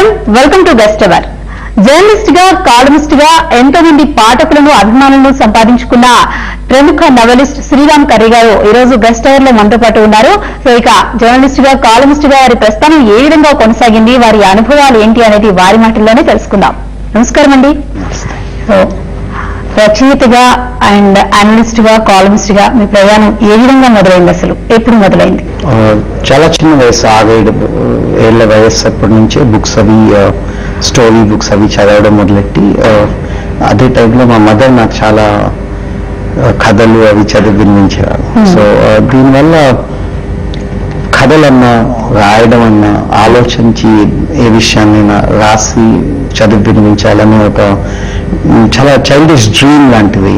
నమస్కారం, welcome to guest hour. Journalist గా, columnist గా ఎంతో మంది పాఠకులను, అభిమానులను సంపాదించుకున్న ప్రముఖ నవలిస్ట్ శ్రీరామ్ కర్రీ గారు ఈ రోజు గెస్ట్ అవర్ లో మనతో పాటు ఉన్నారు. సో ఇక జర్నలిస్ట్ గా, కాలమిస్ట్ గా వారి ప్రస్థానం ఏ విధంగా కొనసాగింది, వారి అనుభవాలు ఏంటి అనేది వారి మాటల్లోనే తెలుసుకుందాం. నమస్కారం అండి. సో రచయితగా అండ్ అనలిస్ట్ గా, కాలమిస్ట్ గా మీ ప్రయాణం ఏ విధంగా మొదలైంది, అసలు ఎప్పుడు మొదలైంది? చాలా చిన్న వయసు, 6-7 ఏళ్ల వయసు అప్పటి నుంచే బుక్స్ అవి, స్టోరీ బుక్స్ అవి చదవడం మొదలెట్టి, అదే టైంలో మా మదర్ నాకు చాలా కథలు అవి చదివి వినిపించేవారు. సో దీనివల్ల కథలన్నా, రాయడం అన్నా, ఆలోచించి ఏ విషయాన్నైనా రాసి చదివి వినిపించాలని ఒక చాలా చైల్డిష్ డ్రీమ్ లాంటిది.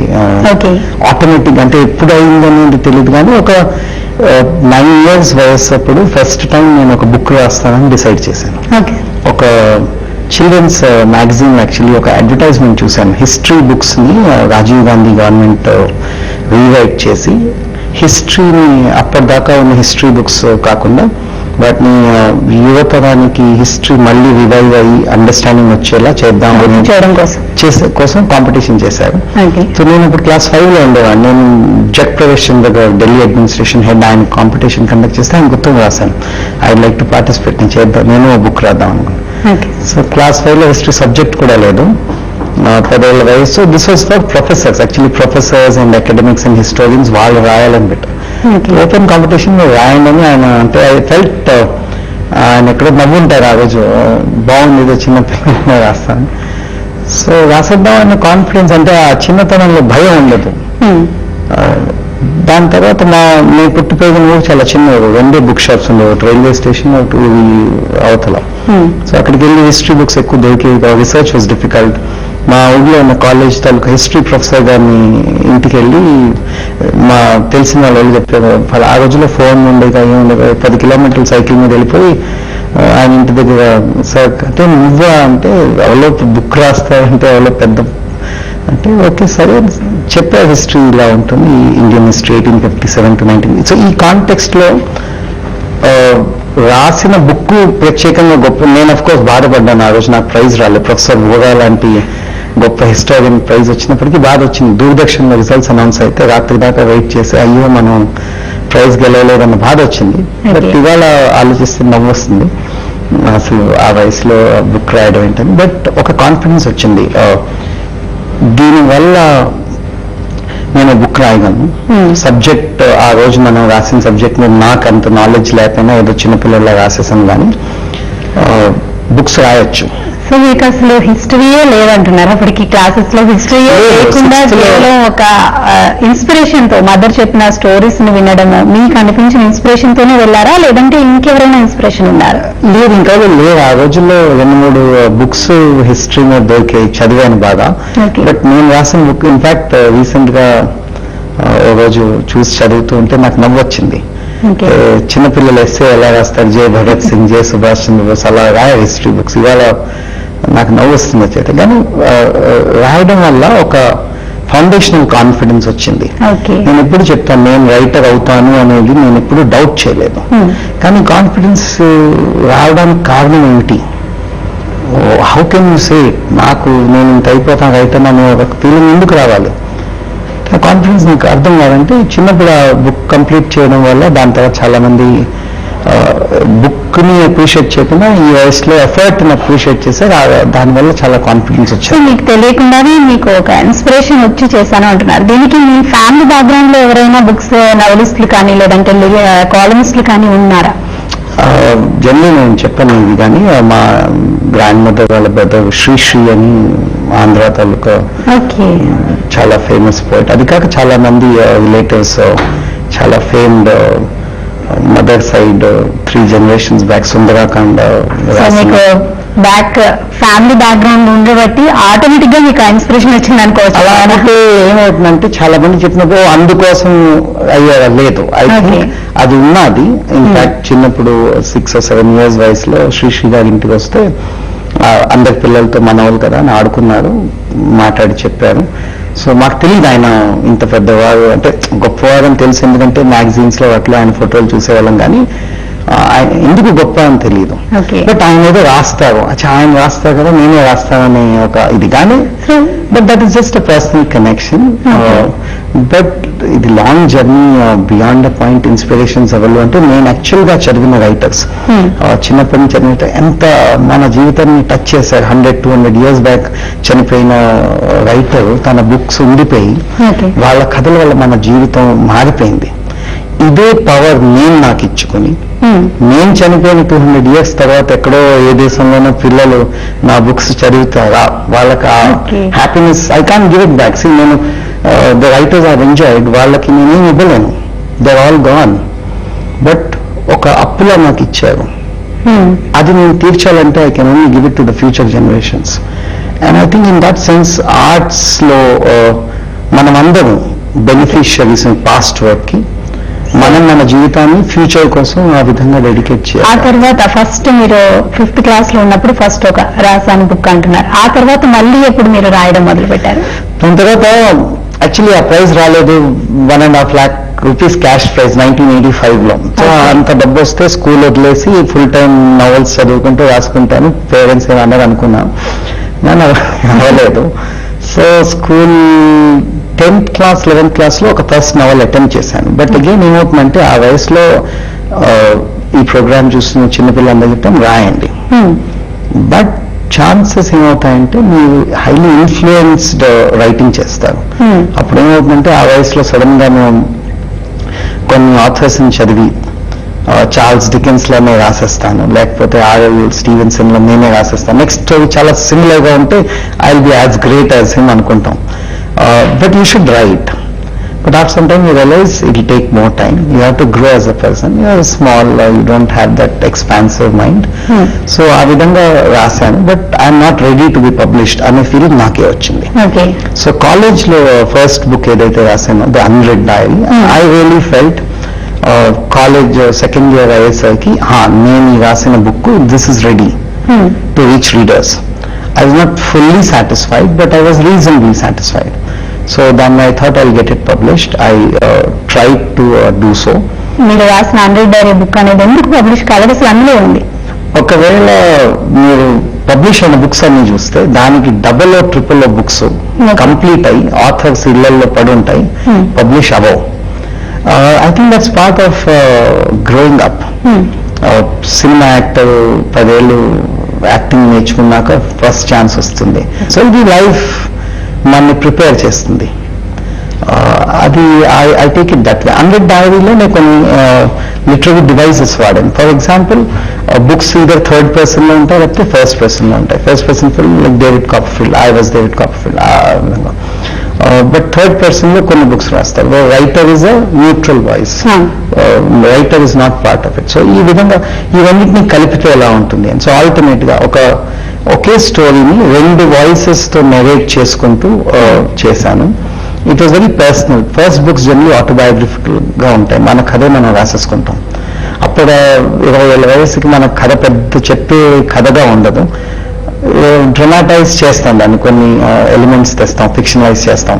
ఆటోమేటిక్ అంటే ఎప్పుడు అయిందనేది తెలియదు, కానీ ఒక 9 years వయసు అప్పుడు ఫస్ట్ టైం నేను ఒక బుక్ రాస్తానని డిసైడ్ చేశాను. ఒక చిల్డ్రన్స్ మ్యాగజైన్, యాక్చువల్లీ ఒక అడ్వర్టైజ్మెంట్ చూశాను. హిస్టరీ బుక్స్ ని రాజీవ్ గాంధీ గవర్నమెంట్ రీరైట్ చేసి హిస్టరీని, అప్పటిదాకా ఉన్న హిస్టరీ బుక్స్ కాకుండా వాటిని యువతరానికి హిస్టరీ మళ్ళీ రివైవ్ అయ్యి అండర్స్టాండింగ్ వచ్చేలా చేద్దామని కోసం కాంపిటీషన్ చేశారు. సో నేను ఇప్పుడు క్లాస్ 5లో ఉండేవాడిని. నేను జగ్ ప్రవేశ్ చంద్ర గారు, ఢిల్లీ అడ్మినిస్ట్రేషన్ హెడ్, ఆయన కాంపిటీషన్ కండక్ట్ చేస్తే ఆయన గుర్తు రాశాను, ఐ లైక్ టు పార్టిసిపేట్, నేను చేద్దాం, నేను బుక్ రాద్దాం అనుకున్నాను. సో క్లాస్ 5లో హిస్టరీ సబ్జెక్ట్ కూడా లేదు, 10 ఏళ్ల వయసు. This was for professors, actually professors and academics and historians, వాళ్ళు రాయాలని పెట్టారు. ఓపెన్ కాంపిటీషన్ లో రాయండి ఆయన, అంటే ఐ ఫెల్ట్, ఆయన ఎక్కడో నవ్వుంటారు ఆ రోజు, బాగుంది ఏదో చిన్న పిల్లలు రాస్తాను. సో రాసేద్దాం అన్న కాన్ఫిడెన్స్, అంటే ఆ చిన్నతనంలో భయం ఉండదు. దాని తర్వాత నేను పుట్టి పెరిగిన ఊరు చాలా చిన్న ఊరు, 2 బుక్ షాప్స్ ఉండేవి, ఒకటి రైల్వే స్టేషన్, ఒకటి అవతల. సో అక్కడికి వెళ్ళి హిస్టరీ బుక్స్ ఎక్కువ దొరికేవి, రీసెర్చ్ వాజ్ డిఫికల్ట్. మా ఊళ్ళో ఉన్న కాలేజ్ తాలూకా హిస్టరీ ప్రొఫెసర్ గారిని ఇంటికి వెళ్ళి మా తెలిసిన వాళ్ళు చెప్పారు, ఆ రోజుల్లో ఫోన్ ఉండేది, అయ్యి ఉండేది, 10 kilometers సైకిల్ మీద వెళ్ళిపోయి ఆయన ఇంటి దగ్గర, సార్ అంటే నువ్వా అంటే, ఎవరో బుక్ రాస్తారంటే ఎవరో పెద్ద అంటే, ఓకే సరే చెప్పారు, హిస్టరీ ఇలా ఉంటుంది, ఇండియన్ హిస్టరీ 1857 to 19. సో ఈ కాంటెక్స్ట్ లో రాసిన బుక్ ప్రత్యేకంగా గొప్ప. నేను అఫ్ కోర్స్ బాధపడ్డాను, ఆ రోజు నాకు ప్రైజ్ రాలేదు. ప్రొఫెసర్ వోగా లాంటి గొప్ప హిస్టారియన్ ప్రైజ్ వచ్చినప్పటికీ బాధ వచ్చింది. దూరదర్శన్లో రిజల్ట్స్ అనౌన్స్ అయితే రాత్రి దాకా వెయిట్ చేసి, అయ్యో మనం ప్రైజ్ గెలవలేదన్న బాధ వచ్చింది. బట్ ఇవాళ ఆలోచిస్తే నవ్వు వస్తుంది, అసలు ఆ వయసులో బుక్ రాయడం ఏంటని. బట్ ఒక కాన్ఫిడెన్స్ వచ్చింది, దీనివల్ల నేను బుక్ రాయగలను. సబ్జెక్ట్, ఆ రోజు మనం రాసిన సబ్జెక్ట్ మీద నాకు అంత నాలెడ్జ్ లేకపోయినా ఏదో చిన్నపిల్లలా రాసేసాను, కానీ బుక్స్ రాయొచ్చు. సో మీకు అసలు హిస్టరీయే లేదంటున్నారు, అప్పటికి క్లాసెస్ లో హిస్టరీయే లేకుండా కేవలం ఒక ఇన్స్పిరేషన్ తో, మదర్ చెప్పిన స్టోరీస్ ని వినడం, మీకు అనిపించిన ఇన్స్పిరేషన్ తోనే వెళ్ళారా, లేదంటే ఇంకెవరైనా ఇన్స్పిరేషన్ ఉన్నారా? లేదు, ఇంకా లేదు. ఆ రోజుల్లో 2-3 బుక్స్ హిస్టరీ మీద దొరికాయి, చదివాను బాగా. బట్ నేను రాసిన బుక్ ఇన్ఫాక్ట్ రీసెంట్ గా ఓ రోజు చూసి చదువుతూ ఉంటే నాకు నవ్వు వచ్చింది. చిన్నపిల్లలు ఎస్సే ఎలా రాస్తారు, జే భగత్ సింగ్, జే సుభాష్ చంద్రబోస్, అలా రాయ హిస్టరీ బుక్స్. ఇవాళ నాకు నవ్వు వస్తుంది చేత, కానీ రాయడం వల్ల ఒక ఫౌండేషనల్ కాన్ఫిడెన్స్ వచ్చింది. నేను ఎప్పుడు చెప్తాను, నేను రైటర్ అవుతాను అనేది నేను ఎప్పుడు డౌట్ చేయలేదు, కానీ కాన్ఫిడెన్స్ రావడానికి కారణం ఏమిటి? హౌ కెన్ యూ సే నాకు నేను ఇంత అయిపోతాను రైటర్ అనే ఒక ఫీలింగ్ ఎందుకు రావాలి? కాన్ఫిడెన్స్ నాకు అర్థం కాదంటే, చిన్నప్పుడు ఆ బుక్ కంప్లీట్ చేయడం వల్ల దాని తర్వాత చాలా మంది బుక్ ని అప్రిషియేట్ చేయకుండా ఈ వయసులో ఎఫర్ట్ ని అప్రిషియేట్ చేశారు, దానివల్ల చాలా కాన్ఫిడెన్స్ వచ్చింది. మీకు తెలియకుండానే మీకు ఒక ఇన్స్పిరేషన్ వచ్చి చేశాను అంటున్నారు. దీనికి మీ ఫ్యామిలీ బ్యాక్గ్రౌండ్ లో ఎవరైనా బుక్స్ నవలిస్టులు కానీ లేదంటే కాలమిస్టులు కానీ ఉన్నారా? జనరల్ నేను చెప్పాను ఇది, కానీ మా గ్రాండ్ మదర్ వాళ్ళ బ్రదర్ శ్రీ అని ఆంధ్ర తాలూకా చాలా ఫేమస్ పోయిట్. అది కాక చాలా మంది రిలేటివ్స్ చాలా famed, mother side 3 generations back Sundarakanda. Back family background ఉండబట్టి ఆటోమేటిక్ గా మీకు ఇన్స్పిరేషన్ వచ్చింది అనుకోవచ్చు. అలా అంటే ఏమవుతుందంటే, చాలా మంది చెప్పినప్పుడు అందుకోసం అయ్యారా, లేదు, అయితే అది ఉన్నది. ఇన్ఫాక్ట్ చిన్నప్పుడు 6 or 7 years వయసులో శ్రీ గారి ఇంటికి వస్తే అందరి పిల్లలతో మనవాళ్ళు కదా అని ఆడుకున్నారు, మాట్లాడి చెప్పారు. సో మాకు తెలియదు ఆయన ఇంత పెద్దవారు అంటే గొప్పవారు అని తెలుసు, ఎందుకంటే మ్యాగజైన్స్ లో అట్లా ఆయన ఫోటోలు చూసేవాళ్ళం. కానీ ఆయన ఎందుకు గొప్ప అని తెలియదు. బట్ ఆయన ఏదో రాస్తారు, ఆయన రాస్తారు కదా నేనే రాస్తానని ఒక ఇది. కానీ but that is just a personal connection. But ఇది long journey beyond a point. Inspirations ఎవరు అంటే నేను యాక్చువల్ గా చదివిన రైటర్స్, చిన్నప్పటి నుంచి చదివిన ఎంత మన జీవితాన్ని టచ్ చేశారు. 100-200 years బ్యాక్ చనిపోయిన రైటర్ తన బుక్స్ ఉండిపోయి వాళ్ళ కథల వల్ల మన జీవితం మారిపోయింది. ఇదే పవర్ నేను నాకు ఇచ్చుకుని నేను చనిపోయిన 200 years తర్వాత ఎక్కడో ఏ దేశంలోనో పిల్లలు నా బుక్స్ చదువుతారా, వాళ్ళకి ఆ happiness I can't give it back. నేను ద రైటర్స్ ఆర్ ఎంజాయిడ్, వాళ్ళకి నేనేం ఇవ్వలేను, దే ఆల్ గాన్. బట్ ఒక అప్పులా నాకు ఇచ్చారు, అది నేను తీర్చాలంటే I can only give it to the future generations. And I think in that sense arts లో మనం అందరం బెనిఫిషియరీస్ పాస్ట్ వర్క్ కి, మనం మన జీవితాన్ని ఫ్యూచర్ కోసం ఆ విధంగా డెడికేట్ చేయాలి. ఆ తర్వాత ఫస్ట్ మీరు 5th class లో ఉన్నప్పుడు ఫస్ట్ ఒక రాసాను బుక్ అంటున్నారు, ఆ తర్వాత మళ్ళీ ఎప్పుడు మీరు రాయడం మొదలు పెట్టారు? దాని తర్వాత యాక్చువల్లీ ఆ ప్రైజ్ రాలేదు, 1.5 lakh rupees క్యాష్ ప్రైజ్ 1985 లో. సో అంత డబ్బు వస్తే స్కూల్ వదిలేసి ఫుల్ టైం నవల్స్ చదువుకుంటూ రాసుకుంటాను, పేరెంట్స్ ఏమన్నారు అనుకున్నాను, నేను అవ్వలేదు. So school 10th class 11th class లో ఒక ఫస్ట్ నవల్ అటెంప్ట్ చేశాను. బట్ అగైన్ ఏమవుతుందంటే ఆ వయసులో ఈ ప్రోగ్రామ్ చూస్తున్న చిన్నపిల్లలందరూ చెప్తాం రాయండి. బట్ ఛాన్సెస్ ఏమవుతాయంటే మీరు హైలీ ఇన్ఫ్లుయెన్స్డ్ రైటింగ్ చేస్తారు. అప్పుడు ఏమవుతుందంటే ఆ వయసులో సడన్ గా మేము కొన్ని ఆథర్స్ ని చదివి చార్ల్స్ డికెన్స్ లోనే రాసేస్తాను, లేకపోతే R.L. స్టీవెన్సన్ లో నేనే రాసేస్తాను, నెక్స్ట్ స్టోరీ చాలా సిమిలర్ గా ఉంటే I will be as great as him అనుకుంటాం. But you should write. But after some time you realize it will take more time. You have to grow as a person. You are small, you don't have that expansive mind. So ఆ విధంగా రాశాను. But I'm not ready to be published అనే feeling నాకే వచ్చింది. So college లో first book ఏదైతే రాశానో the unread diary, I really felt college second year అయ్యేసరికి నేను రాసిన book this is ready to reach readers. I was not fully satisfied, but I was reasonably satisfied. So then I thought I'll get it published. I tried to do so. మీరు రాసిన 100 dairy book అనేది ఎందుకు publish కాలేదు అసలు అందులో ఉంది? ఒకవేళ మీరు పబ్లిష్ అయిన బుక్స్ అన్ని చూస్తే దానికి డబుల్ ట్రిపుల్ బుక్స్ కంప్లీట్ అయ్యి ఆథర్స్ ఇళ్లలో పడి ఉంటాయి, పబ్లిష్ అవ్వవు. I think that's part of growing up. Cinema actor 10 ఏళ్ళు యాక్టింగ్ నేర్చుకున్నాక ఫస్ట్ ఛాన్స్ వస్తుంది. సో ఇది లైఫ్ మనల్ని ప్రిపేర్ చేస్తుంది. అది I take it that way. 100 డైరీలో నేను కొన్ని లిటరరీ డివైసెస్ వాడాను. For example books either third person లో ఉంటాయి లేకపోతే ఫస్ట్ పర్సన్ లో ఉంటాయి. First person film like David Copperfield, I was David Copperfield. But third person లో కొన్ని బుక్స్ రాస్తారు. Writer is a neutral voice, writer is not part of it. So ఈ విధంగా ఇవన్నిటిని కలిపితే ఎలా ఉంటుంది అని. సో ఆల్టర్నేట్ గా ఒకే స్టోరీని 2 వాయిసెస్ తో నెరేట్ చేసుకుంటూ చేశాను. It was very personal. First books generally autobiographical గా ఉంటాయి, మన కథే మనం రాసేసుకుంటాం. అప్పుడు 20 ఏళ్ళ వయసుకి మన కథ పెద్ద చెప్పే కథగా ఉండదు, డ్రమాటైజ్ చేస్తాం దాన్ని, కొన్ని ఎలిమెంట్స్ తెస్తాం, ఫిక్షనలైజ్ చేస్తాం.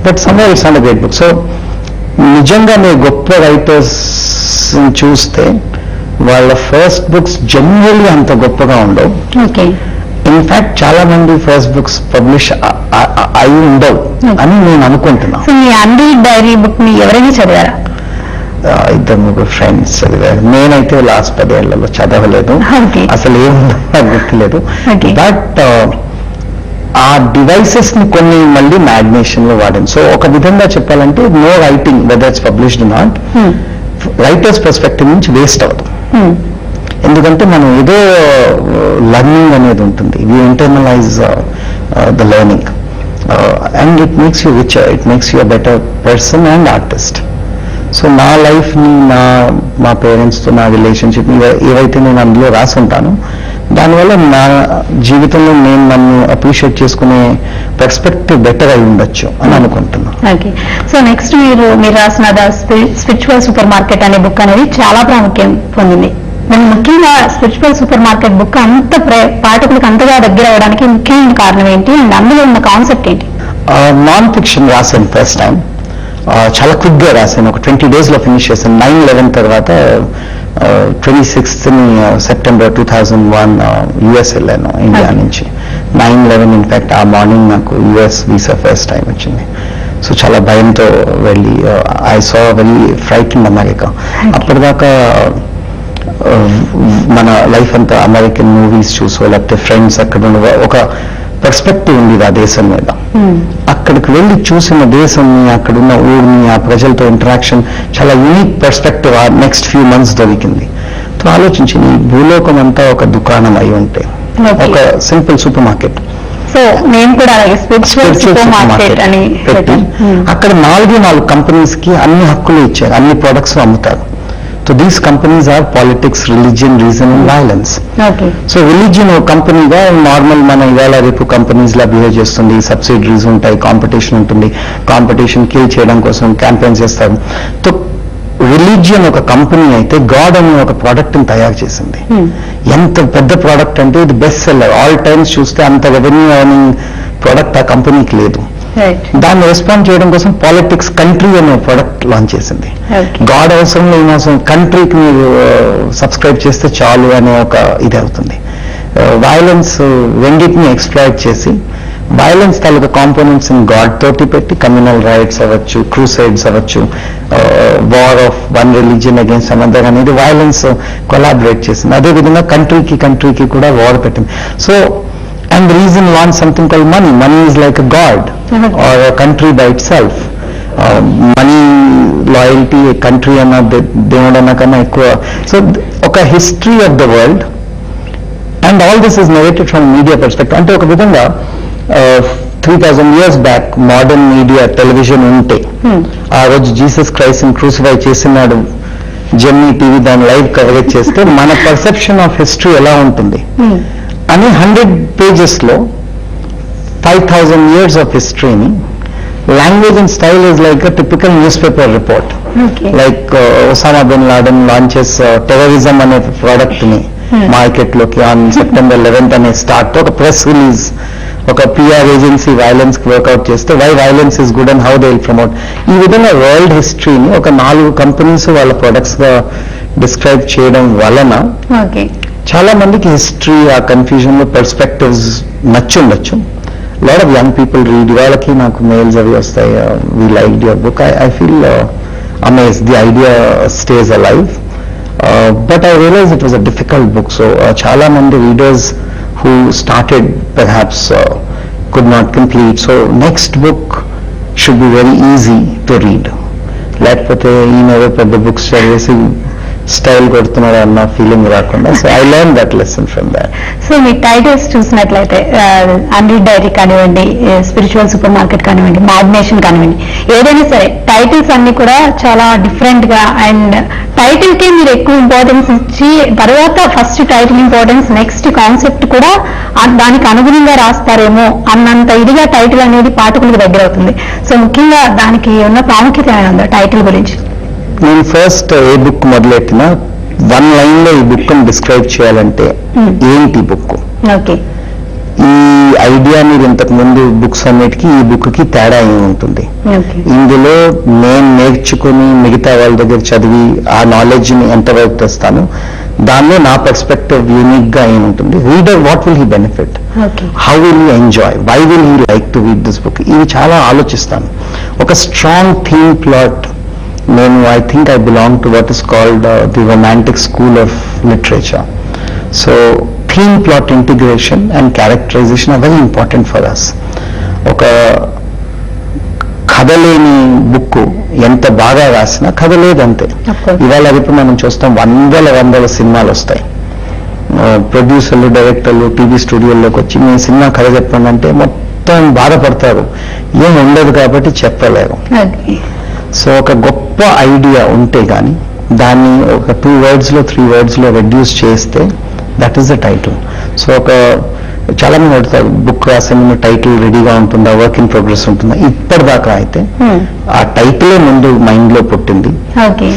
But somewhere it's not a great book. So నిజంగా మీరు గొప్ప రైటర్స్ చూస్తే వాళ్ళ ఫస్ట్ బుక్స్ జనరల్లీ అంత గొప్పగా ఉండవు. ఇన్ఫాక్ట్ చాలా మంది ఫస్ట్ బుక్స్ పబ్లిష్ అయి ఉండవు అని నేను అనుకుంటున్నాను. మీ 100 డైరీ బుక్ ని ఎవరైనా చదివారా? 2-3 ఫ్రెండ్స్ చదివారు. నేనైతే లాస్ట్ 10 ఏళ్లలో చదవలేదు, అసలు ఏముందో నాకు గుర్తులేదు. బట్ ఆ డివైసెస్ ని కొన్ని మళ్ళీ మ్యాగ్నేషన్ లో వాడాను. సో ఒక విధంగా చెప్పాలంటే no writing whether it's published not writers perspective నుంచి వేస్ట్ అవ్వదు. ఎందుకంటే మనం ఏదో లర్నింగ్ అనేది ఉంటుంది, we internalize the learning and it makes you richer, it makes you a better person and artist. So నా లైఫ్ని మా పేరెంట్స్తో నా రిలేషన్షిప్ ఏవైతే నేను అందులో రాసి ఉంటానో దానివల్ల నా జీవితంలో నేను నన్ను అప్రిషియేట్ చేసుకునే పర్స్పెక్టివ్ బెటర్ అయి ఉండొచ్చు అని అనుకుంటున్నాను. ఓకే. సో నెక్స్ట్ మీరు రాసిన ద స్పిరిచువల్ సూపర్ మార్కెట్ అనే బుక్ అనేది చాలా ప్రాముఖ్యం పొందింది. నేను ముఖ్యంగా స్పిరిచువల్ సూపర్ మార్కెట్ బుక్ అంత పాఠకులకు అంతగా దగ్గర అవడానికి ముఖ్యమైన కారణం ఏంటి అండ్ అందులో ఉన్న కాన్సెప్ట్ ఏంటి? నాన్ ఫిక్షన్ రాశాను ఫస్ట్ టైం, చాలా క్విక్గా రాశాను, ఒక 20 days లో ఫినిష్ చేశాను. 9/11 తర్వాత 26th సెప్టెంబర్ 2001 యుఎస్ వెళ్ళాను ఇండియా నుంచి. 9/11 ఇన్ఫాక్ట్ ఆ మార్నింగ్ నాకు యుఎస్ వీసా ఫస్ట్ టైం వచ్చింది. సో చాలా భయంతో వెళ్ళి I saw very frightened America. అప్పటిదాకా మన లైఫ్ అంతా అమెరికన్ మూవీస్ చూసో లేకపోతే ఫ్రెండ్స్ అక్కడ ఒక పర్స్పెక్టివ్ ఉంది ఆ దేశం మీద. అక్కడికి వెళ్ళి చూసిన దేశంని, అక్కడున్న ఊరిని, ఆ ప్రజలతో ఇంటరాక్షన్ చాలా యూనిక్ పర్స్పెక్టివ్ ఆ నెక్స్ట్ ఫ్యూ మంత్స్ దొరికింది. సో ఆలోచించింది ఈ భూలోకం అంతా ఒక దుకాణం అయి ఉంటే, ఒక సింపుల్ సూపర్ మార్కెట్. సో నేను కూడా స్పిరిచువల్ సూపర్ మార్కెట్ అని పెట్టి అక్కడ 4 కంపెనీస్ కి అన్ని హక్కులు ఇచ్చారు, అన్ని ప్రొడక్ట్స్ అమ్ముతారు. So these companies are politics, religion, reason and violence. So religion ఒక కంపెనీగా నార్మల్ మన ఇవాళ రేపు కంపెనీస్ లా బిహేవ్ చేస్తుంది. సబ్సిడరీస్ ఉంటాయి, కాంపిటీషన్ ఉంటుంది, కాంపిటీషన్ కిల్ చేయడం కోసం క్యాంపెయిన్ చేస్తారు. సో రిలీజియన్ ఒక కంపెనీ అయితే గాడ్ అనే ఒక ప్రోడక్ట్ ని తయారు చేసింది. ఎంత పెద్ద ప్రోడక్ట్ అంటే ఇది బెస్ట్ సెల్లర్. ఆల్ టైమ్స్ చూస్తే అంత రెవెన్యూ ఎర్నింగ్ ప్రోడక్ట్ ఆ కంపెనీకి లేదు. దాన్ని రెస్పాండ్ చేయడం కోసం పాలిటిక్స్, కంట్రీ అనే ప్రోడక్ట్ లాంచ్ చేసింది. గాడ్ అవసరం లేని అవసరం, కంట్రీకి మీరు సబ్స్క్రైబ్ చేస్తే చాలు అనే ఒక ఇది అవుతుంది. వైలెన్స్ రెండింటిని ఎక్స్ప్లాయిట్ చేసి వైలెన్స్ తాలూకా కాంపోనెంట్స్ గాడ్ తోటి పెట్టి కమ్యూనల్ రైట్స్ అవ్వచ్చు, క్రూసైడ్స్ అవ్వచ్చు, war of one religion against another అనేది వైలెన్స్ కొలాబరేట్ చేసింది. అదేవిధంగా కంట్రీకి కూడా వార్ పెట్టింది. So and the reason wants something called money. Money is like a god or a country by itself. Money, loyalty, a country and దేవుడన్నా కన్నా ఎక్కువ. So ఒక history of the world and all this is narrated from media perspective. అంటే ఒక విధంగా 3000 years back modern media, television ఉంటే ఆ రోజు Jesus Christ ని క్రూసిఫై చేసినాడు జెమినీ టీవీ దాని లైవ్ కవరేజ్ చేస్తే మన పర్సెప్షన్ ఆఫ్ హిస్టరీ ఎలా ఉంటుంది అని 100 pages లో 5000 years of history. Language and style is like a typical newspaper report. Like Osama bin Laden launches terrorism అనే ప్రోడక్ట్ ని మార్కెట్ లోకి ఆన్ September 11th అనే స్టార్ట్ ఒక ప్రెస్ రిలీజ్, ఒక పిఆర్ ఏజెన్సీ వైలెన్స్ కి వర్కౌట్ చేస్తే why violence is good and how they will promote. ఈ విధంగా వరల్డ్ హిస్టరీని ఒక 4 కంపెనీస్ వాళ్ళ ప్రొడక్ట్స్ గా డిస్క్రైబ్ చేయడం వలన చాలా మందికి హిస్టరీ ఆ కన్ఫ్యూజన్ లో పర్స్పెక్టివ్స్ నచ్చుండొచ్చు. Lot of young people read. వాళ్ళకి నాకు మెయిల్స్ అవి వస్తాయి, we like your book. I feel amaze, the idea stays alive. But I realize it was a difficult book. So చాలా మంది readers who started perhaps could not complete. So next book should be very easy to read. లేకపోతే ఈయన పెద్ద books చదివేసి style కొడుతున్నాడు అన్న feeling రాకుండా. So I learn that lesson from that. So me titles చూసినట్లయితే అన్రీడ్ డైరీ కానివ్వండి, spiritual super market కానివ్వండి, మ్యాగ్నేషన్ కానివ్వండి, ఏదైనా సరే టైటిల్స్ అన్ని కూడా చాలా డిఫరెంట్ గా, అండ్ టైటిల్ కి మీరు ఎక్కువ ఇంపార్టెన్స్ ఇచ్చి తర్వాత first title importance, next concept కూడా దానికి అనుగుణంగా రాస్తారేమో అన్నంత ఇదిగా టైటిల్ అనేది పాఠకులకు దగ్గర అవుతుంది. సో ముఖ్యంగా దానికి ఉన్న ప్రాముఖ్యత ఏమైనా టైటిల్ గురించి? నేను ఫస్ట్ ఏ బుక్ మొదలెట్టినా 1 line లో ఈ బుక్ ని డిస్క్రైబ్ చేయాలంటే ఏంటి బుక్, ఈ ఐడియా మీరు ఇంతకు ముందు బుక్స్ అన్నిటికీ ఈ బుక్ కి తేడా ఏమి ఉంటుంది, ఇందులో నేను నేర్చుకుని మిగతా వాళ్ళ దగ్గర చదివి ఆ నాలెడ్జ్ ని ఎంతవరకు తెస్తాను, దానిలో నా పర్స్పెక్టివ్ యూనిక్ గా ఏముంటుంది, reader what will he benefit, how will he enjoy, why will he like to read this book, ఇవి చాలా ఆలోచిస్తాను. ఒక స్ట్రాంగ్ థీమ్ ప్లాట్. నేను I think I belong to what is called the romantic school of literature. So theme plot integration and characterization are very important for us. ఒక కథ లేని book ఎంత బాగా రాసినా కథ లేదంతే. ఇవాళ ఇప్పుడు మనం చూస్తాం వందల సినిమాలు వస్తాయి, ప్రొడ్యూసర్లు, డైరెక్టర్లు టీవీ స్టూడియోలోకి వచ్చి మీ సినిమా కథ చెప్పండి అంటే మొత్తం బాధపడతారు, ఏం ఉండదు కాబట్టి చెప్పలేరు. సో ఒక గొప్ప ఐడియా ఉంటే కానీ దాన్ని ఒక 2 words లో 3 words లో రెడ్యూస్ చేస్తే that is the title. So ఒక చాలా మంది అడుగుతారు బుక్ రాసే ముందు టైటిల్ రెడీగా ఉంటుందా, వర్క్ ఇన్ ప్రోగ్రెస్ ఉంటుందా. ఇప్పటిదాకా అయితే ఆ టైటిలే ముందు మైండ్ లో పుట్టింది,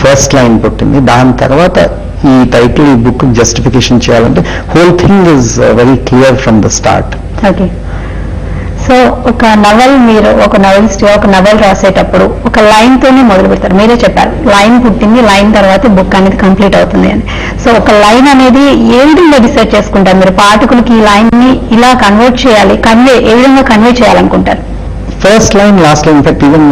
ఫస్ట్ లైన్ పుట్టింది, దాని తర్వాత ఈ టైటిల్ ఈ బుక్ జస్టిఫికేషన్ చేయాలంటే whole thing is very clear from the start. So ఒక నవల్ మీరు ఒక నవలిస్ట్ ఒక నవల్ రాసేటప్పుడు ఒక లైన్ తోనే మొదలు పెడతారు. మీరే చెప్పారు లైన్ పుట్టింది, లైన్ తర్వాత బుక్ అనేది కంప్లీట్ అవుతుంది అని. సో ఒక లైన్ అనేది ఏ విధంగా డిసైడ్ చేసుకుంటారు మీరు? పాఠకులకి ఈ లైన్ ని ఇలా కన్వర్ట్ చేయాలి, ఏ విధంగా కన్వే చేయాలనుకుంటారు? First line, last line. In fact even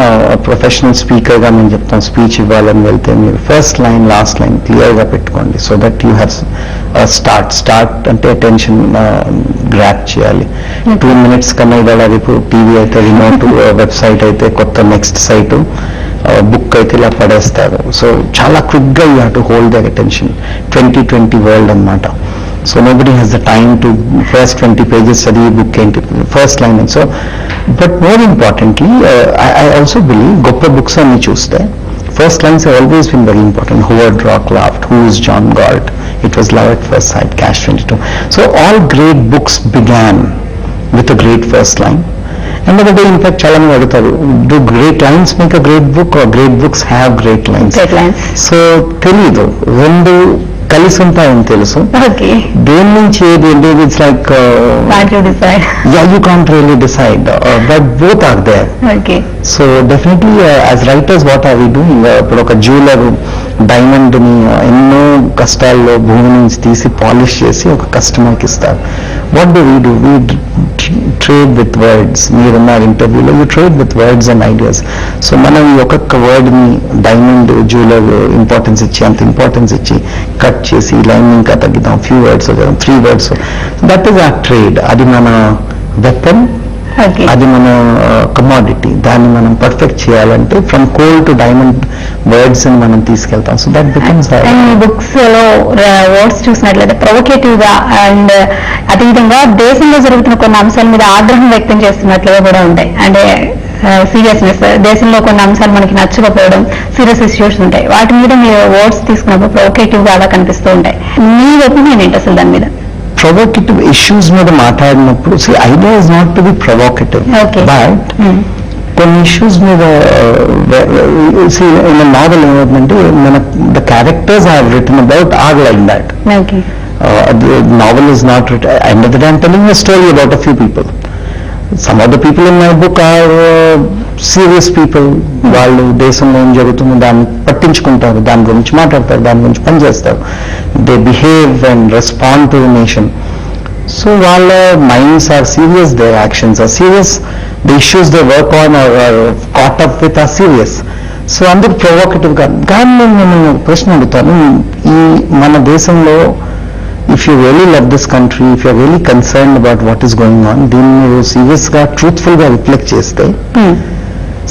professional speaker గా నేను చెప్తాను, స్పీచ్ ఇవ్వాలని వెళ్తే మీరు first line last line clear గా పెట్టుకోండి. So that you have start అంటే అటెన్షన్ గ్రాప్ చేయాలి. 2 minutes కన్నా ఇవాళ రేపు టీవీ అయితే రిమోట్, వెబ్సైట్ అయితే కొత్త నెక్స్ట్ సైట్, బుక్ అయితే ఇలా పడేస్తారు. సో చాలా క్విక్ గా you have to hold there attention. 2020 world అన్నమాట. So nobody has the time to first 20 pages study book into first line. And so, but more importantly, I also believe goppa books are chuste. First lines have always been very important. Howard Rock laughed. Who is John Galt? It was love at first sight. Catch 22. So all great books began with a great first line. End of the day, in fact, chala mandi adutaru, do great lines make a great book, or great books have great lines? Great lines. So తెలియదు, రెండు కలిసి ఉంటాయని తెలుసు. దేని నుంచి ఏది ఏంటి, it's like you can't really decide, but both are there. So definitely as writers what are we doing? ఇప్పుడు ఒక జ్యువెలర్ డైమండ్ ని ఎన్నో కష్టాల్లో భూమి నుంచి తీసి పాలిష్ చేసి ఒక కస్టమర్కి ఇస్తారు. What do we do? We trade with words. మీరున్నారు ఇంటర్వ్యూలో, you trade with words and ideas. So మనం ఈ ఒక్కొక్క వర్డ్ ని డైమండ్ జ్యువెలర్ ఇంపార్టెన్స్ ఇచ్చి, అంత ఇంపార్టెన్స్ ఇచ్చి కట్ చేసి లైన్ ఇంకా తగ్గిద్దాం, few words 3 words. That is a trade. అది మన వెపన్, అది మన కమోడిటీ. దాన్ని మనం పర్ఫెక్ట్ చేయాలంటే from coal to diamond words అని మనం తీసుకెళ్తాం. సో దట్ బికమ్స్ బుక్స్ లో వర్డ్స్ చూసినట్లయితే ప్రొవోకేటివ్ గా అండ్ అదేవిధంగా దేశంలో జరుగుతున్న కొన్ని అంశాల మీద ఆగ్రహం వ్యక్తం చేస్తున్నట్లుగా కూడా ఉంటాయి. అంటే సీరియస్నెస్, దేశంలో కొన్ని అంశాలు మనకి నచ్చకపోవడం, సీరియస్ ఇష్యూస్ ఉంటాయి. వాటి మీద మీరు వర్డ్స్ తీసుకున్నప్పుడు ప్రొవోకేటివ్ గా అలా కనిపిస్తూ ఉంటాయి. మీ ఒపీనియన్ ఏంటి అసలు దాని మీద? ప్రొవోకేటివ్ ఇష్యూస్ మీద మాట్లాడినప్పుడు idea is not to be provocative, but కొన్ని ఇష్యూస్ మీద నావెల్ ఏమవుతుందంటే మన the characters are written about or like that. Novel is not written, and the day I'm telling a story about a few people. Some of the people in my book are serious people. వాళ్ళు దేశంలో ఏం జరుగుతుందో దాన్ని పట్టించుకుంటారు, దాని గురించి మాట్లాడతారు, దాని గురించి పనిచేస్తారు. They behave and respond to the nation. So వాళ్ళ minds are serious, their actions are serious, the issues they work on are caught up with are serious. So అందుకు ప్రొవోకేటివ్ గా. కానీ నేను ప్రశ్న అడుగుతాను, ఈ మన దేశంలో if you really love this country, if you are really concerned about what is going on, దీన్ని మీరు సీరియస్ గా ట్రూత్ఫుల్ గా రిఫ్లెక్ట్ చేస్తే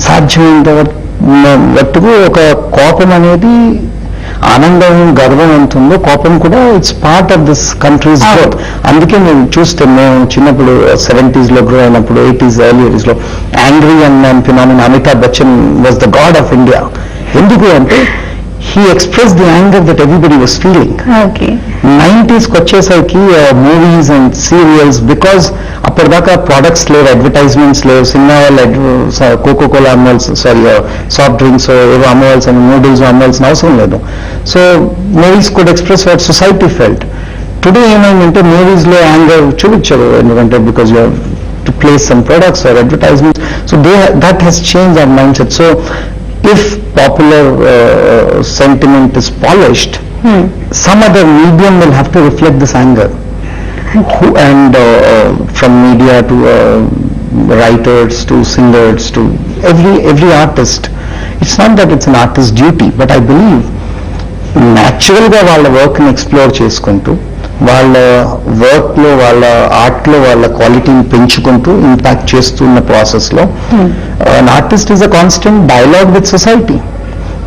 సాధ్యమైనంత వరకు ఒక కోపం అనేది ఆనందం, గర్వం ఎంతుందో కోపం కూడా it's part of this countries growth. అందుకే మేము చూస్తే, మేము చిన్నప్పుడు 70s లో గ్రో అయినప్పుడు 80s early 80s లో angry and phenomena Amitabh Bachchan was the God of India. ఎందుకు అంటే he expressed the anger that everybody was feeling. 90s వచ్చేసరికి మూవీస్ అండ్ సీరియల్స్, బికాస్ అప్పటిదాకా ప్రొడక్ట్స్ లేవు, అడ్వర్టైజ్మెంట్స్ లేవు, సినిమా వాళ్ళు కోకోకోలా అమ్మవలసి, సాఫ్ట్ డ్రింక్స్ ఏవో అమ్మవలసిన, నూడిల్స్ అమ్మవలసిన అవసరం లేదు. So movies could express what society felt. Today ఏమైందంటే మూవీస్ లో యాంగర్ చూపించరు, ఎందుకంటే because you have to place some products or advertisements. So that has change our mindset. So if popular sentiment is polished, some other medium will have to reflect this anger. And from media to writers to singers to every artist, it's not that it's an artist's duty, but I believe natural ga valla work ni explore cheskuntu, వాళ్ళ work లో, వాళ్ళ art లో వాళ్ళ క్వాలిటీని పెంచుకుంటూ impact చేస్తున్న process లో an artist is a constant dialogue with society.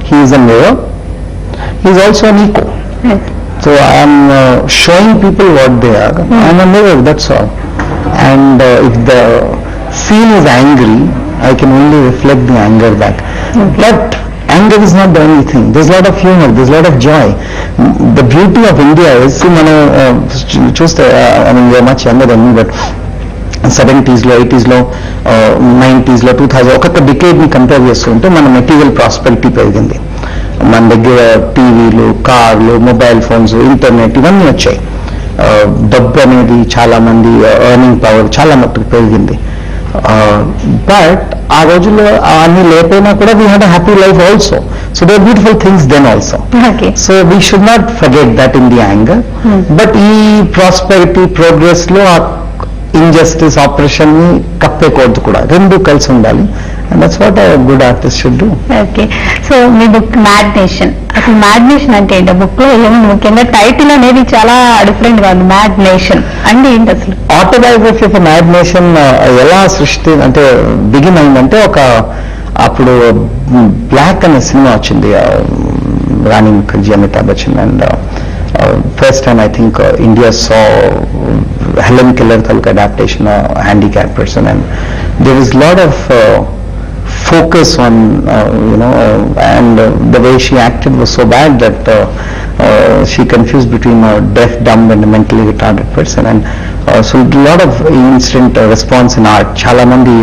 He is a mirror, he is also an echo. So I am showing people what they are. I am a mirror, that's all. And if the scene is angry, I can only reflect the anger back. But anger is not the only thing. There's a lot of humor, there's a lot of joy. The beauty of India is, మనం చూస్తే, I mean, you're much younger than me, but 70s లో 80s లో 90s లో 2000 ఒక్కొక్క decade ని compare చేస్తుంటే మన material prosperity పెరిగింది. మన దగ్గర టీవీలు, కార్లు, మొబైల్ ఫోన్స్, ఇంటర్నెట్ ఇవన్నీ వచ్చాయి. డబ్బు అనేది చాలా మంది ఎర్నింగ్ పవర్ చాలా మట్టుకు పెరిగింది. బట్ ఆ రోజుల్లో అన్ని లేకపోయినా కూడా we had a happy life also. So they beautiful things then also. So we should not forget that in the anger. But ఈ ప్రాస్పెరిటీ ప్రోగ్రెస్ లో ఆ ఇంజస్టిస్ ఆపరేషన్ ని కప్పేకూడదు కూడా, రెండు కలిసి ఉండాలి. And that's what a good artist should do. Okay, so మీ book మ్యాగ్నేషన్, అసలు మ్యాగ్నేషన్ అంటే ఏంటి? బుక్ లో ఏముంది? ముఖ్యంగా టైటిల్ అనేది చాలా డిఫరెంట్ గా ఉంది, మ్యాగ్నేషన్ అంటే ఏంటి అసలు? ఆటోబయోగ్రఫీ ఆఫ్ మ్యాగ్నేషన్ ఎలా సృష్టి అంటే బిగిన్ అయిందంటే, ఒక అప్పుడు బ్లాక్ అనే సినిమా వచ్చింది, Rani Mukerji, Amitabh Bachchan, and first time I think India saw Helen Keller తాలూకు adaptation, handicap person, and there is lot of focus on and the way she acted was so bad that she confused between a deaf, dumb and a mentally retarded person, and so a lot of instant response in art. Chala mandi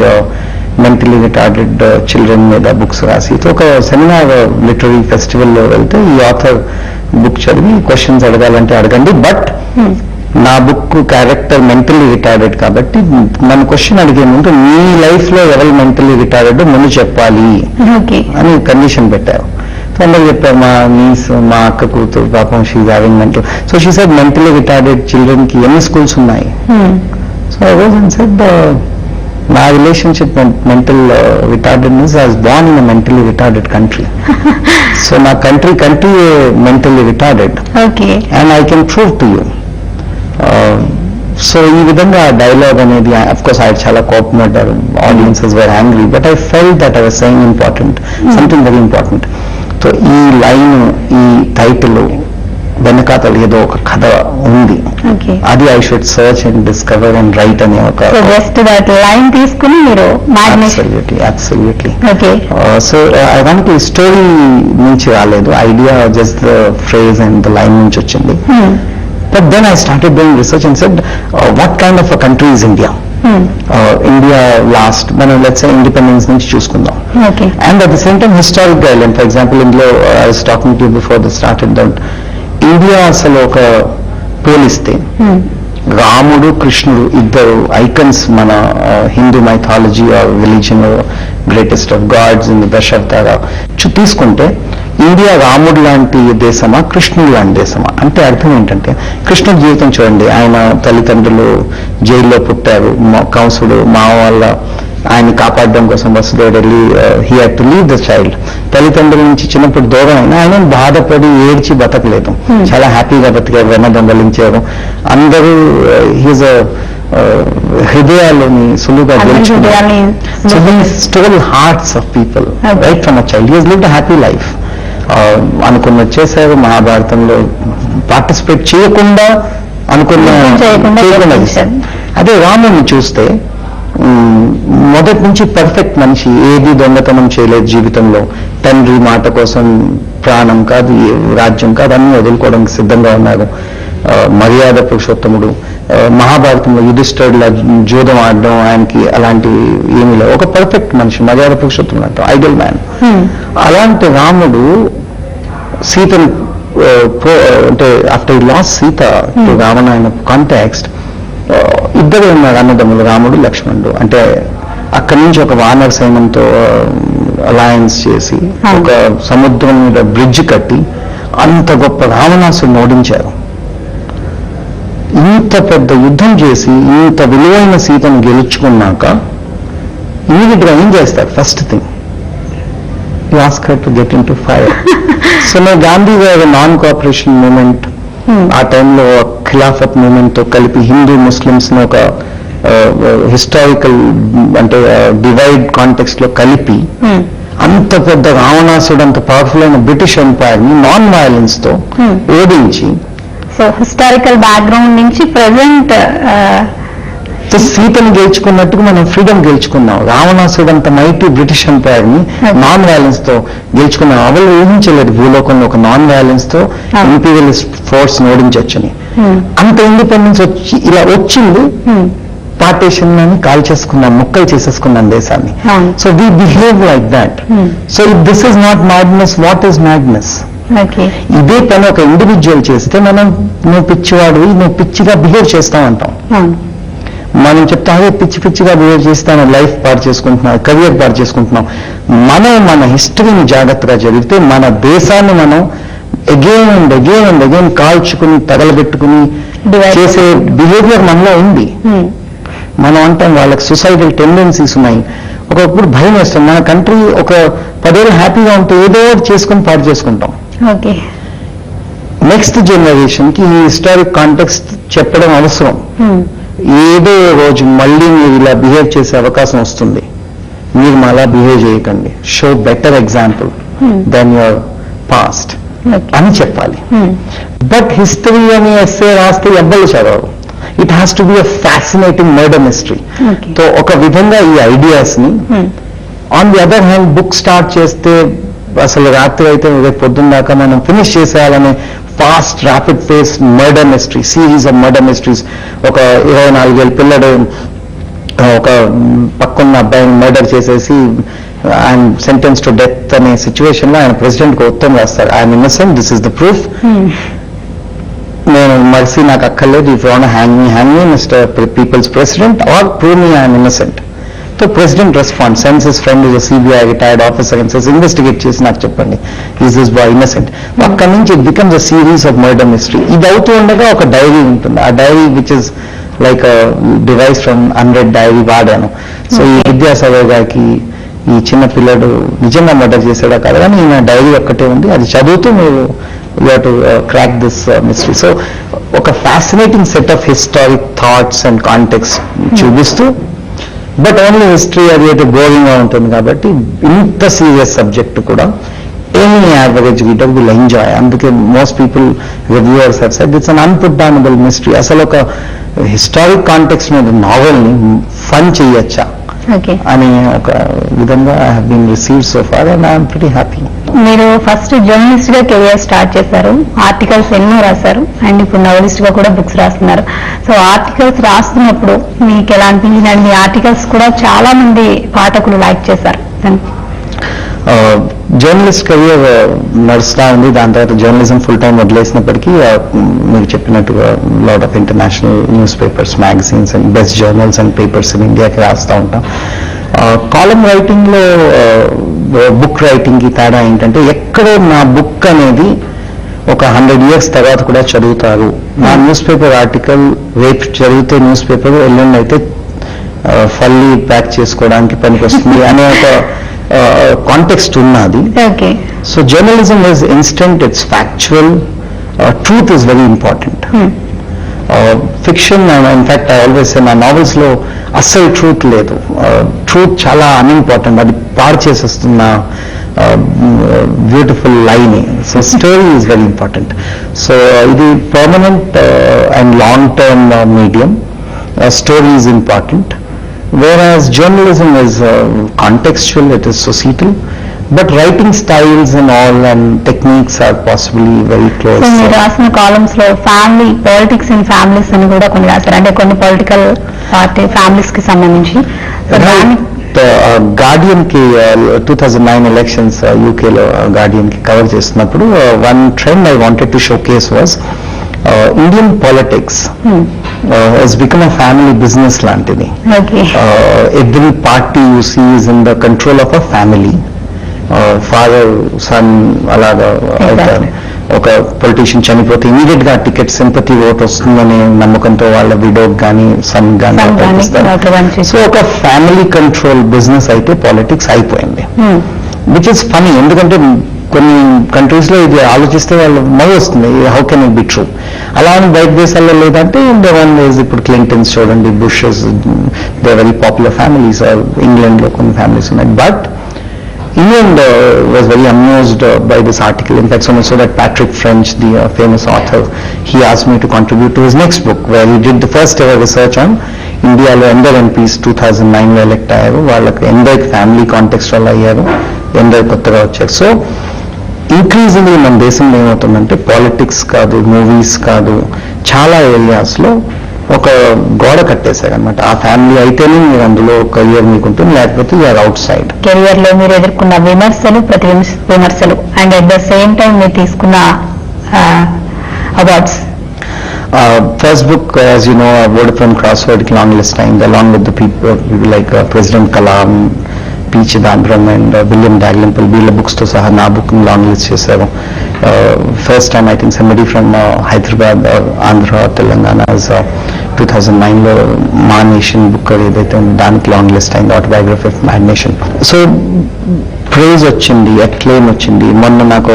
mentally retarded children మీద books రాసి, ఒక seminar literary festival లో వెళ్తే ఈ author book చదివి questions అడగాలంటే అడగండి, but నా బుక్ క్యారెక్టర్ మెంటలీ రిటార్డెడ్ కాబట్టి నన్ను క్వశ్చన్ అడిగే ముందు మీ లైఫ్ లో ఎవరు మెంటలీ రిటార్డెడ్ ముందు చెప్పాలి అని కండిషన్ పెట్టారు. అందరూ చెప్పారు, మా నీస్, మా అక్క కూతురు పాపం she's having mental. So she said mentally retarded children కి ఎన్ని స్కూల్స్ ఉన్నాయి? So I was and said my relationship with mental retardedness, I was born in a mentally retarded country. So my country mentally retarded. Okay. And I can prove to you. So ఈ విధంగా dialogue అనేది, of course I చాలా కోపపడ్డారు, audiences were angry, but I felt that I was saying something very important. So ఈ line, ఈ title వెనకాతలు ఏదో ఒక కథ ఉంది, అది I should search and discover and write అనే ఒక జస్ట్ దట్ లైన్ తీసుకుని మీరు absolutely. So I want story నుంచి రాలేదు, idea just the phrase and the line నుంచి వచ్చింది. But then I started doing research and said what kind of a country is India. India last మనం let's say independence నుంచి చూసుకుందాం, and at the same time historic island. For example ఇందులో I was talking to before the started that India అసలు ఒక పోలిస్తే రాముడు, కృష్ణుడు ఇద్దరు ఐకన్స్ మన Hindu mythology or religion, greatest of gods in the Dashavatara తీసుకుంటే ఇండియా రాముడు లాంటి దేశమా, కృష్ణుడు లాంటి దేశమా? అంటే అర్థం ఏంటంటే, కృష్ణుడి జీవితం చూడండి, ఆయన తల్లిదండ్రులు జైల్లో పుట్టారు, కంసుడు మా వాళ్ళ ఆయన్ని కాపాడడం కోసం వసుదేవుడు వెళ్ళి he had to leave the child. తల్లిదండ్రుల నుంచి చిన్నప్పుడు దూరం అయినా ఆయన బాధపడి ఏడ్చి బతకలేదు, చాలా హ్యాపీగా బతికారు, వెన్న దొంగలించారు, అందరూ హీజ్ హృదయాలని సులువుగా గెలుచుకున్నారు. So he stole hearts of people right from a child. He has lived a happy life. అనుకున్న వచ్చేసారు, మహాభారతంలో పార్టిసిపేట్ చేయకుండా అదే రాముడిని చూస్తే మొదటి నుంచి పర్ఫెక్ట్ మనిషి, ఏది దొంగతనం చేయలేదు జీవితంలో, తండ్రి మాట కోసం ప్రాణం కాదు, రాజ్యం కాదు, అన్ని వదులుకోవడానికి సిద్ధంగా ఉన్నారు, మర్యాద పురుషోత్తముడు. మహాభారతంలో యుధిష్ఠిరుడిలా జూదం ఆడడం ఆయనకి అలాంటి ఏమీ లేవు, ఒక పర్ఫెక్ట్ మనిషి, మర్యాద పురుషోత్తముడు అంటాం, ఐడియల్ మ్యాన్. అలాంటి రాముడు సీతను అంటే ఆఫ్టర్ ఈ last Sita to Ravana in context, ఇద్దరు ఉన్నారు అన్నదమ్ములు, రాముడు, లక్ష్మణుడు. అంటే అక్కడి నుంచి ఒక వానర సైన్యంతో అలయన్స్ చేసి ఒక సముద్రం మీద బ్రిడ్జ్ కట్టి అంత గొప్ప రావణాసుని ఓడించారు. ఇంత పెద్ద యుద్ధం చేసి ఇంత విలువైన సీతను గెలుచుకున్నాక ఇమీడియట్ గా ఏం చేస్తారు? First thing you ask her to get in to fire. So Gandhi గారి నాన్ కోఆపరేషన్ మూమెంట్, ఆ టైంలో ఖిలాఫత్ మూమెంట్ తో కలిపి హిందూ ముస్లిమ్స్ ని ఒక హిస్టారికల్ అంటే డివైడ్ కాంటెక్స్ట్ లో కలిపి అంత పెద్ద రావణాసుడు, అంత పవర్ఫుల్ అయిన బ్రిటిష్ ఎంపైర్ ని నాన్ వైలెన్స్ తో ఓడించి, సో హిస్టారికల్ బ్యాక్గ్రౌండ్ నుంచి ప్రెసెంట్ సీతను గెలుచుకున్నట్టుగా మనం ఫ్రీడమ్ గెలుచుకున్నాం. రావణాసుడు అంత మైటీ బ్రిటిష్ ఎంపైర్ ని నాన్ వైలెన్స్ తో గెలుచుకున్నాం. అవలు ఊహించలేదు భూలోకంలో ఒక నాన్ వైలెన్స్ తో ఇంపీరియలిస్ట్ ఫోర్స్ ఓడించొచ్చని. అంత ఇండిపెండెన్స్ వచ్చి ఇలా వచ్చింది, పార్టీషన్ అని కాల్ చేసుకున్నాం, ముక్కలు చేసేసుకున్నాం దేశాన్ని. So we behave like that. So if this is not madness, what is madness? ఇదే పని ఒక ఇండివిజువల్ చేస్తే మనం నువ్వు పిచ్చివాడు, నువ్వు పిచ్చిగా బిహేవ్ చేస్తావు అంటాం. మనం చెప్తాం అదే పిచ్చి పిచ్చిగా బిహేవ్ చేస్తాను, లైఫ్ పాడు చేసుకుంటున్నాం, కెరియర్ పాడు చేసుకుంటున్నాం. మనం మన హిస్టరీని జాగ్రత్తగా చదివితే మన దేశాన్ని మనం again and again and again కాల్చుకుని తగలబెట్టుకుని చేసే బిహేవియర్ మనలో ఉంది. మనం అంటాం వాళ్ళకి సూసైడల్ టెండెన్సీస్ ఉన్నాయి. ఒకప్పుడు భయం వేస్తుంది. మన కంట్రీ ఒక 10 ఏళ్ళు హ్యాపీగా ఉంటే ఏదో ఒకటి చేసుకుని పాడు చేసుకుంటాం. నెక్స్ట్ జనరేషన్కి ఈ హిస్టారిక్ కాంటెక్స్ట్ చెప్పడం అవసరం. ఏదో రోజు మళ్ళీ మీరు ఇలా బిహేవ్ చేసే అవకాశం వస్తుంది, మీరు అలా బిహేవ్ చేయకండి, show better example then your past అని చెప్పాలి. బట్ హిస్టరీ అని ఎస్సే రాస్తే ఎవ్వరు చదవరు. It has to be a fascinating murder mystery. So ఒక విధంగా ఈ ఐడియాస్ ని on the other hand book start చేస్తే అసలు రాత్రి అయితే రేపు పొద్దున్న దాకా మనం ఫినిష్ చేసేయాలనే fast rapid face murder mystery, series of murder mysteries. ఒక 24 ఏళ్ళ పిల్లడు ఒక పక్కన్న అబ్బాయిని మర్డర్ చేసేసి ఆయన సెంటెన్స్ టు డెత్ అనే సిచ్యువేషన్ లో ఆయన ప్రెసిడెంట్ కు ఉత్తరం రాస్తారు, I'm innocent, this is the proof, నేను మర్సీ నాకు అక్కర్లేదు, if you want hang me mister people's president or prove me I'm innocent. So president responds sends his friend is CBI retired officer and sends investigate చేసి నాకు చెప్పండి, is this boy innocent. అక్కడి నుంచి it becomes a series of murder mystery. ఇది అవుతూ ఉండగా ఒక diary ఉంటుంది, ఆ diary which is like device from 100 diary వాడాను. సో ఈ విద్యాసాగర్ గారికి ఈ చిన్న పిల్లడు నిజంగా మర్డర్ చేసాడా కాదు, కానీ ఈయన డైరీ ఒక్కటే ఉంది, అది చదువుతూ మీరు you have to crack this mystery. So ఒక fascinating set of historic thoughts and context చూపిస్తూ, బట్ ఓన్లీ హిస్టరీ అది అయితే బోరింగ్ గా ఉంటుంది కాబట్టి ఇంత సీరియస్ సబ్జెక్ట్ కూడా any average reader will enjoy. అందుకే most people reviewers have said it's an unputdownable mystery. అసలు ఒక హిస్టారిక్ కాంటెక్స్ట్ మీద నావెల్ ని ఫన్ చేయొచ్చా అని ఒక విధంగా I have been received so far and I'm pretty happy. మీరు ఫస్ట్ జర్నలిస్ట్ గా కెరియర్ స్టార్ట్ చేశారు, ఆర్టికల్స్ ఎన్నో రాశారు, అండ్ ఇప్పుడు నవలిస్ట్ గా కూడా బుక్స్ రాస్తున్నారు. సో ఆర్టికల్స్ రాస్తున్నప్పుడు మీకు ఎలా అనిపించింది? అండ్ మీ ఆర్టికల్స్ కూడా చాలా మంది పాఠకులు లైక్ చేశారు. జర్నలిస్ట్ కెరియర్ నడుస్తూ ఉంది. దాని తర్వాత జర్నలిజం ఫుల్ టైం వదిలేసినప్పటికీ మీరు చెప్పినట్టుగా lot of international news papers, magazines and best journals and papers in ఇండియాకి రాస్తూ ఉంటాం. కాలం రైటింగ్ లో బుక్ రైటింగ్ కి తేడా ఏంటంటే, ఎక్కడో నా బుక్ అనేది ఒక 100 years తర్వాత కూడా చదువుతారు. నా న్యూస్ పేపర్ ఆర్టికల్ రేపు చదివితే న్యూస్ పేపర్ ఎల్లుండి అయితే ఫల్లీ ప్యాక్ చేసుకోవడానికి పనికి వస్తుంది అనే ఒక కాంటెక్స్ట్ ఉన్నది. So journalism is instant, it's factual, truth is very important. Fiction in fact I always say నా నావెల్స్ లో అస్సలు ట్రూత్ లేదు. ట్రూత్ చాలా అన్ఇంపార్టెంట్, అది పాడు చేసేస్తున్న beautiful line. So story is very important. So ఇది permanent and long term medium. Story is important. Whereas journalism is contextual, it is societal, but writing styles and all and techniques are possibly very close. So మీరు రాసిన columns లో family, politics in families అని కూడా కొన్ని రాశారు, అంటే కొన్ని political party families కి సంబంధించి. గార్డియన్ కి 2009 ఎలక్షన్స్ యూకే లో గార్డియన్ కి కవర్ చేస్తున్నప్పుడు one trend I wanted to show case was Indian politics has become a family business lantidi. Every party you see is in the control of a family. Father, son, alaga. ఒక politician చనిపోతే immediate గా ticket sympathy vote వస్తుందని నమ్మకంతో వాళ్ళ widow కానీ sun కానీ. So ఒక family control business అయితే పాలిటిక్స్ అయిపోయింది, విచ్ ఇస్ ఫనీ. ఎందుకంటే కొన్ని కంట్రీస్ లో ఇది ఆలోచిస్తే వాళ్ళు నవ్వు వస్తుంది, how can it be true. అలా అని బయట దేశాల్లో లేదంటే ఇప్పుడు క్లింటన్స్ చూడండి, bushes, they very popular families. England లో కొన్ని ఫ్యామిలీస్ ఉన్నాయి. But England was very amused by this article. In fact, so much so that Patrick French, the famous author, he asked me to contribute to his next book, where he did the first ever research on ఇండియాలో ఎందరు MPs 2009లో elect అయ్యారు, వాళ్ళకి ఎందరికి family context వల్ల అయ్యారు, ఎందరు కొత్తగా వచ్చారు. So increasingly మన దేశంలో ఏమవుతుందంటే పాలిటిక్స్ కాదు, మూవీస్ కాదు, చాలా ఏరియాస్లో ఒక గోడ కట్టేశారనమాట. ఆ ఫ్యామిలీ అయితేనే మీరు అందులో కెరియర్ మీకు ఉంటుంది, లేకపోతే యూఆర్ అవుట్ సైడ్. కెరియర్ లో మీరు ఎదుర్కొన్న విమర్శలు, ప్రతి విమర్శలు, and at the same time మీరు తీసుకున్న awards. First book, as you know, Vodafone Crossword long list అయింది, along with the people like President Kalam, P. Chidambaram and William Dalrymple, వీళ్ళ books తో సహా నా book లాంగ్ లిస్ట్ చేశారు. First time I think somebody from Hyderabad or Andhra, Telangana 2009లో మా nation book ఏదైతే ఉందో దానికి లాంగ్ లిస్ట్ అయింది, autobiography of my nation. So prize వచ్చింది, అక్లెయిమ్ వచ్చింది. మొన్న నాకు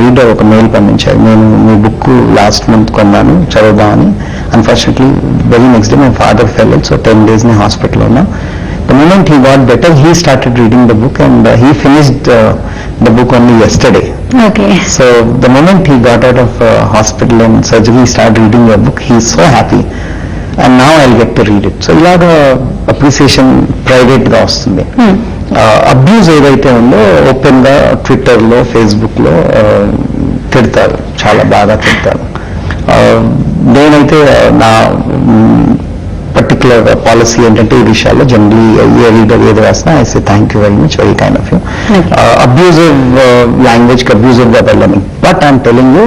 రీడర్ ఒక మెయిల్ పంపించారు, నేను మీ బుక్ లాస్ట్ మంత్ కొన్నాను చదువుదామని. Unfortunately very next day my father fell, so 10 days ని హాస్పిటల్లో ఉన్నా. The moment he got better, he started reading the book and he finished the book only yesterday. Okay. So the moment he got out of hospital and surgery, he started reading the book. He is so happy. And now I'll get to read it. So ilaga appreciation private గా వస్తుంది. Abuse ఏదైతే ఉందో open గా Twitter లో, Facebook లో తిడతారు, చాలా బాగా తిడతారు. నేనైతే నా పర్టికులర్ పాలసీ ఏంటంటే ఈ విషయాల్లో జనరలీ ఏ రీడర్ ఏది రాసినా I say thank you very much, very kind of you. Abusive language కి అబ్యూజివ్ గా వెళ్ళని. But I'm telling you,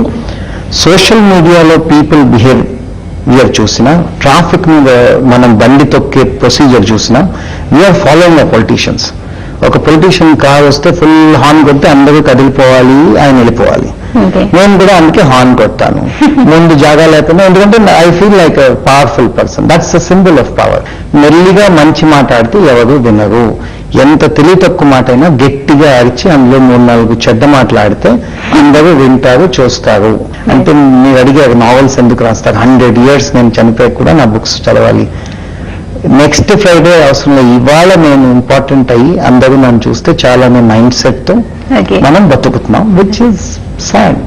social మీడియాలో పీపుల్ బిహేవియర్ చూసినా, ట్రాఫిక్ మీద మనం బండి తొక్కే ప్రొసీజర్ చూసినా, వీఆర్ ఫాలోయింగ్ అ పొలిటీషియన్స్. ఒక పొలిటీషియన్ కార్ వస్తే ఫుల్ హార్న్ కొడితే అందరూ కదిలిపోవాలి, ఆయన వెళ్ళిపోవాలి. నేను కూడా అందుకే హార్న్ కొడతాను ముందు జాగా లేకుండా, ఎందుకంటే I feel like a powerful person. That's the symbol of power. మెల్లిగా మంచి మాట్లాడితే ఎవరు వినరు. ఎంత తెలివి తక్కువ మాట అయినా గట్టిగా అరిచి అందులో 3-4 చెడ్డ మాట్లాడితే అందరూ వింటారు, చూస్తారు. అంటే మీరు అడిగారు నావెల్స్ ఎందుకు రాస్తారు, 100 years నేను చనిపోయి కూడా నా బుక్స్ చదవాలి. నెక్స్ట్ ఫ్రైడే అవసరం లేదు, ఇవాళ నేను ఇంపార్టెంట్ అయ్యి అందరూ నన్ను చూస్తే చాలా మైండ్ సెట్ తో మనం బతుకుతున్నాం, which is sad.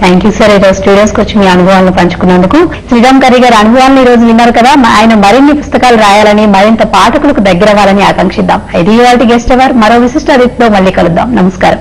Thank you sir, ఈరోజు స్టూడియోస్కి వచ్చి మీ అనుభవాలను పంచుకున్నందుకు. శ్రీరామ్ కర్రీ గారి అనుభవాలను ఈ రోజు విన్నారు కదా. ఆయన మరిన్ని పుస్తకాలు రాయాలని, మరింత పాఠకులకు దగ్గర అవ్వాలని ఆకాంక్షిద్దాం. ఇది ఇవాల్టి గెస్ట్ అవర్. మరో విశిష్ట అతిథితో మళ్ళీ కలుద్దాం. నమస్కారం.